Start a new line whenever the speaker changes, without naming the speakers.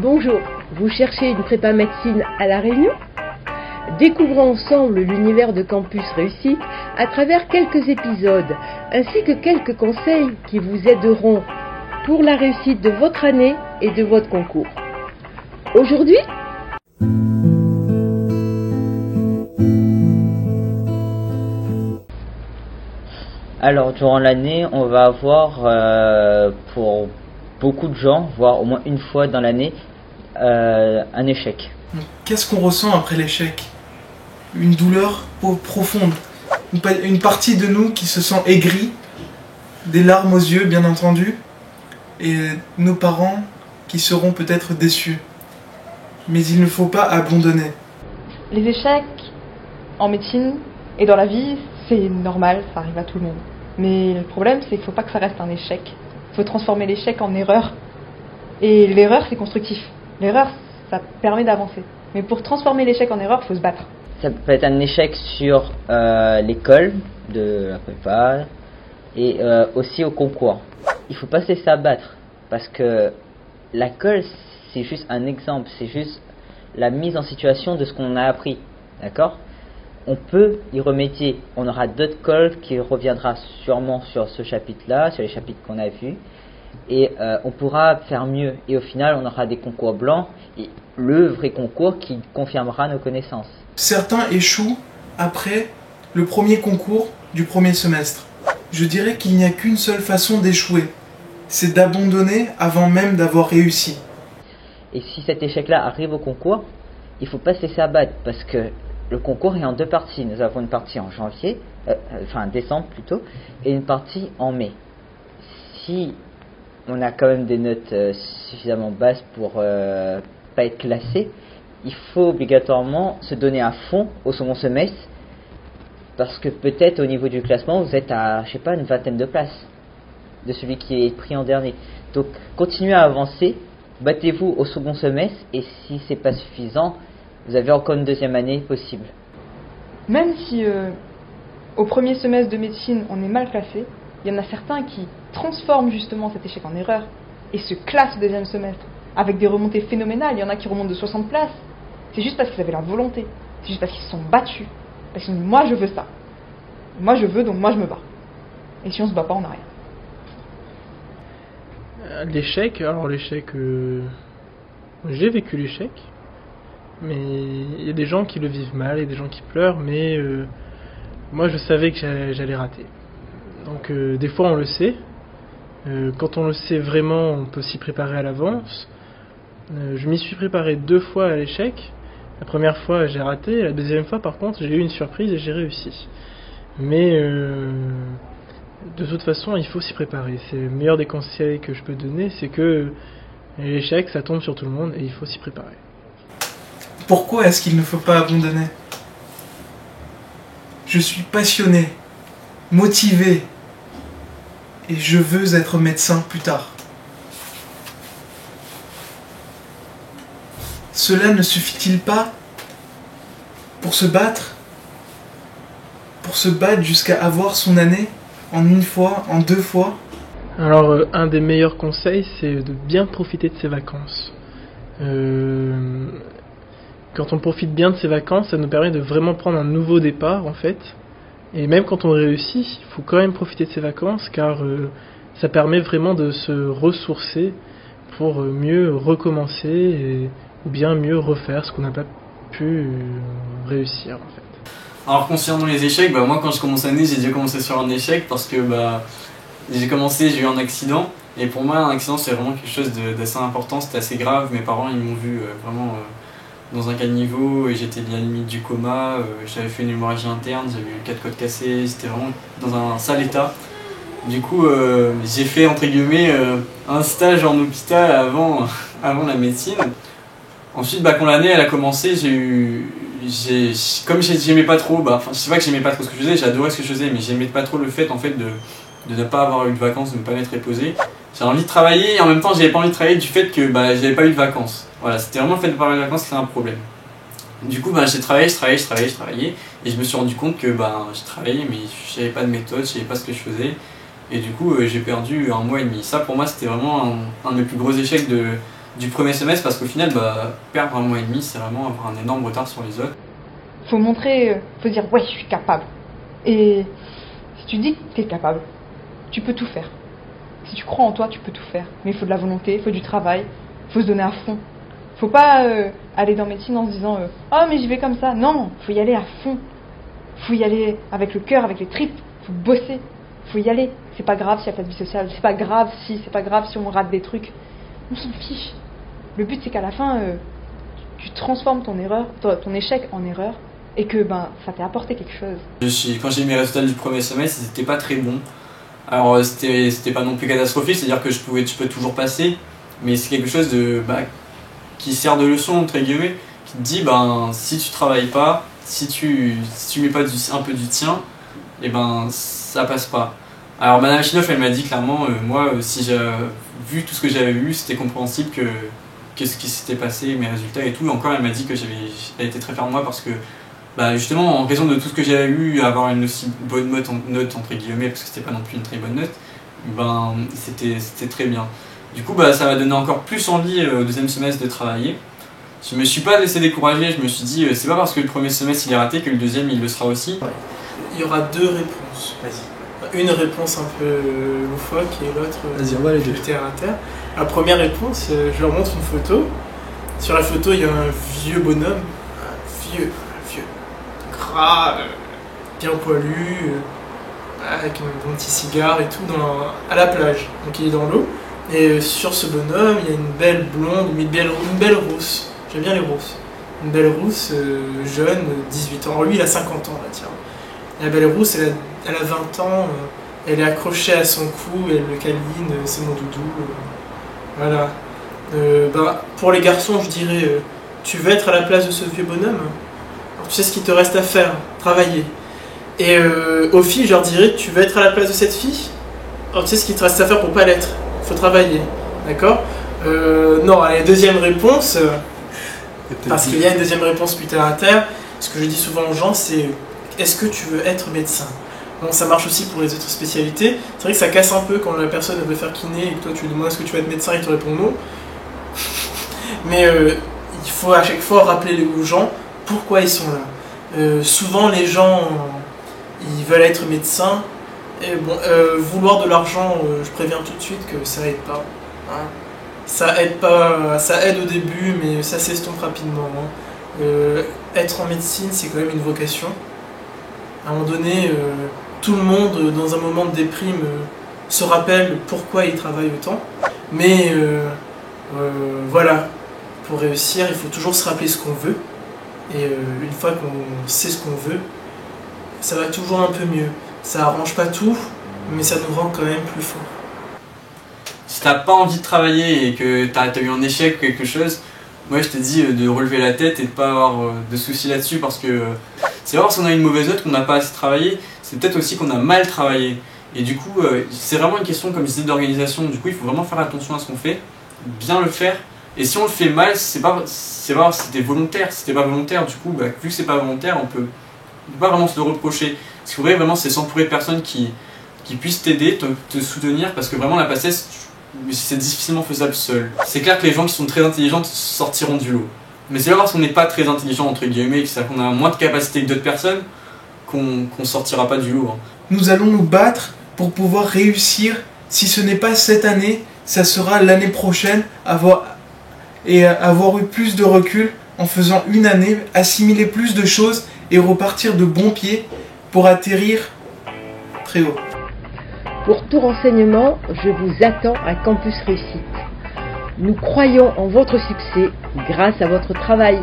Bonjour, vous cherchez une prépa médecine à La Réunion? Découvrons ensemble l'univers de Campus Réussite à travers quelques épisodes, ainsi que quelques conseils qui vous aideront pour la réussite de votre année et de votre concours. Aujourd'hui,
alors durant l'année, on va avoir pour beaucoup de gens, voire au moins une fois dans l'année, un échec.
Qu'est-ce qu'on ressent après l'échec? Une douleur profonde, une partie de nous qui se sent aigrie, des larmes aux yeux bien entendu, et nos parents qui seront peut-être déçus. Mais il ne faut pas abandonner.
Les échecs en médecine et dans la vie, c'est normal, ça arrive à tout le monde. Mais le problème, c'est qu'il ne faut pas que ça reste un échec. Il faut transformer l'échec en erreur. Et l'erreur, c'est constructif. L'erreur, ça permet d'avancer. Mais pour transformer l'échec en erreur, il faut se battre.
Ça peut être un échec sur l'école de la prépa et aussi au concours. Il ne faut pas se laisser abattre parce que la colle, c'est juste un exemple, c'est juste la mise en situation de ce qu'on a appris, d'accord? On peut y remédier, on aura d'autres colles qui reviendra sûrement sur ce chapitre-là, sur les chapitres qu'on a vus, et on pourra faire mieux. Et au final, on aura des concours blancs et le vrai concours qui confirmera nos connaissances.
Certains échouent après le premier concours du premier semestre. Je dirais qu'il n'y a qu'une seule façon d'échouer, c'est d'abandonner avant même d'avoir réussi.
Et si cet échec-là arrive au concours, il ne faut pas se laisser abattre parce que le concours est en deux parties. Nous avons une partie en janvier, décembre plutôt, et une partie en mai. Si on a quand même des notes suffisamment basses pour pas être classé, il faut obligatoirement se donner à fond au second semestre parce que peut-être au niveau du classement vous êtes à, je sais pas, une vingtaine de places de celui qui est pris en dernier. Donc continuez à avancer, battez-vous au second semestre et si c'est pas suffisant, vous avez encore une deuxième année possible.
Même si au premier semestre de médecine on est mal classé, il y en a certains qui transforment justement cet échec en erreur et se classent au deuxième semestre avec des remontées phénoménales. Il y en a qui remontent de 60 places. C'est juste parce qu'ils avaient la volonté. C'est juste parce qu'ils se sont battus. Parce qu'ils ont dit moi je veux ça. Moi je veux donc moi je me bats. Et si on se bat pas on n'a rien.
L'échec, j'ai vécu l'échec. Mais il y a des gens qui le vivent mal, il y a des gens qui pleurent, mais moi je savais que j'allais rater. Donc des fois on le sait. Quand on le sait vraiment, on peut s'y préparer à l'avance. Je m'y suis préparé 2 fois à l'échec. La première fois j'ai raté, la deuxième fois par contre j'ai eu une surprise et j'ai réussi. Mais de toute façon il faut s'y préparer. C'est le meilleur des conseils que je peux donner, c'est que l'échec ça tombe sur tout le monde et il faut s'y préparer.
Pourquoi est-ce qu'il ne faut pas abandonner? Je suis passionné, motivé, et je veux être médecin plus tard. Cela ne suffit-il pas pour se battre jusqu'à avoir son année en une fois, en 2 fois?
Alors un des meilleurs conseils c'est de bien profiter de ses vacances. Quand on profite bien de ses vacances, ça nous permet de vraiment prendre un nouveau départ en fait. Et même quand on réussit, il faut quand même profiter de ses vacances car ça permet vraiment de se ressourcer pour mieux recommencer ou bien mieux refaire ce qu'on n'a pas pu réussir en fait.
Alors concernant les échecs, moi quand je commence l'année, j'ai déjà commencé sur un échec parce que j'ai eu un accident et pour moi un accident c'est vraiment quelque chose d'assez important, c'était assez grave, mes parents ils m'ont vu vraiment dans un caniveau et j'étais à la limite du coma, j'avais fait une hémorragie interne, j'avais eu 4 côtes cassées, c'était vraiment dans un sale état. Du coup j'ai fait entre guillemets un stage en hôpital avant la médecine. Ensuite quand l'année elle a commencé, comme j'aimais pas trop, je sais pas que j'aimais pas trop ce que je faisais, j'adorais ce que je faisais mais j'aimais pas trop le fait en fait de ne pas avoir eu de vacances, de ne pas m'être reposé. J'avais envie de travailler et en même temps j'avais pas envie de travailler du fait que j'avais pas eu de vacances. Voilà, c'était vraiment le fait de ne pas avoir eu de vacances qui était un problème. Du coup j'ai travaillé et je me suis rendu compte que je travaillais mais je savais pas de méthode, je savais pas ce que je faisais et du coup j'ai perdu 1 mois et demi. Ça pour moi c'était vraiment un des plus gros échecs de du premier semestre parce qu'au final, perdre un mois et demi, c'est vraiment avoir un énorme retard sur les autres.
Faut montrer, faut dire ouais, je suis capable. Et si tu dis que tu es capable, tu peux tout faire. Si tu crois en toi, tu peux tout faire. Mais il faut de la volonté, il faut du travail, il faut se donner à fond. Faut pas aller dans médecine en se disant oh mais j'y vais comme ça. Non, faut y aller à fond. Faut y aller avec le cœur, avec les tripes. Faut bosser. Faut y aller. C'est pas grave s'il n'y a pas de vie sociale. C'est pas grave si on rate des trucs. On s'en fiche. Le but c'est qu'à la fin, tu transformes ton échec en erreur et que ça t'ait apporté quelque chose.
Quand j'ai eu mes résultats du premier semestre, c'était pas très bon. Alors c'était pas non plus catastrophique, c'est-à-dire que tu peux toujours passer, mais c'est quelque chose qui sert de leçon entre guillemets, qui te dit si tu travailles pas, si tu mets pas un peu du tien, et ça passe pas. Alors Madame Chinoff elle m'a dit clairement, moi si j'ai vu tout ce que j'avais vu, c'était compréhensible que ce qui s'était passé, mes résultats et tout. Et encore elle m'a dit que elle était très fière de moi parce que justement en raison de tout ce que j'avais eu, avoir une aussi bonne note entre guillemets, parce que c'était pas non plus une très bonne note, c'était très bien. Du coup ça m'a donné encore plus envie au deuxième semestre de travailler. Je me suis pas laissé décourager, je me suis dit c'est pas parce que le premier semestre il est raté que le deuxième il le sera aussi.
Il y aura deux réponses. Vas-y. Une réponse un peu loufoque et l'autre plus terre à terre. La première réponse, je leur montre une photo. Sur la photo il y a un vieux bonhomme, vieux, gras, bien poilu, avec un petit cigare et tout, à la plage. Donc il est dans l'eau. Et sur ce bonhomme, il y a une belle blonde, une belle rousse. J'aime bien les rousses. Une belle rousse, jeune, 18 ans. Alors lui, il a 50 ans, là, tiens. Et la belle rousse, elle a 20 ans, elle est accrochée à son cou, elle le câline, c'est mon doudou. Voilà. Pour les garçons, je dirais, tu veux être à la place de ce vieux bonhomme ? Alors, tu sais ce qu'il te reste à faire, travailler. Et aux filles, je leur dirais, tu veux être à la place de cette fille ? Alors tu sais ce qu'il te reste à faire pour pas l'être. Faut travailler, d'accord ? Non, allez, deuxième réponse, parce qu'il y a une deuxième réponse plus terre à terre. Ce que je dis souvent aux gens, c'est est-ce que tu veux être médecin ? Bon, ça marche aussi pour les autres spécialités. C'est vrai que ça casse un peu quand la personne veut faire kiné et que toi tu lui demandes est-ce que tu veux être médecin, il te répond non. Mais il faut à chaque fois rappeler aux gens pourquoi ils sont là. Souvent les gens, ils veulent être médecins. Et vouloir de l'argent, je préviens tout de suite que ça aide pas. Hein. Ça aide pas, ça aide au début, mais ça s'estompe rapidement. Hein. Être en médecine, c'est quand même une vocation. À un moment donné, tout le monde, dans un moment de déprime, se rappelle pourquoi il travaille autant. Mais voilà, pour réussir, il faut toujours se rappeler ce qu'on veut. Et une fois qu'on sait ce qu'on veut, ça va toujours un peu mieux. Ça arrange pas tout, mais ça nous rend quand même plus forts.
Si t'as pas envie de travailler et que t'as eu un échec ou quelque chose, moi je te dis de relever la tête et de pas avoir de soucis là-dessus, parce que c'est pas parce qu'on a une mauvaise note qu'on n'a pas assez travaillé, c'est peut-être aussi qu'on a mal travaillé. Et du coup, c'est vraiment une question, comme je disais, d'organisation. Du coup, il faut vraiment faire attention à ce qu'on fait, bien le faire. Et si on le fait mal, c'est pas c'était volontaire. Si c'était pas volontaire, du coup, vu que c'est pas volontaire, on peut pas vraiment se le reprocher. Ce qu'il faudrait vraiment, c'est s'entourer de personnes qui puissent t'aider, te soutenir, parce que vraiment la PACES, c'est difficilement faisable seul. C'est clair que les gens qui sont très intelligents sortiront du lot. Mais c'est pas parce qu'on n'est pas très intelligent, entre guillemets, qu'on a moins de capacité que d'autres personnes, qu'on sortira pas du lot. Hein.
Nous allons nous battre pour pouvoir réussir. Si ce n'est pas cette année, ça sera l'année prochaine, avoir eu plus de recul en faisant une année, assimiler plus de choses et repartir de bon pied pour atterrir très haut.
Pour tout renseignement, je vous attends à Campus Réussite. Nous croyons en votre succès grâce à votre travail.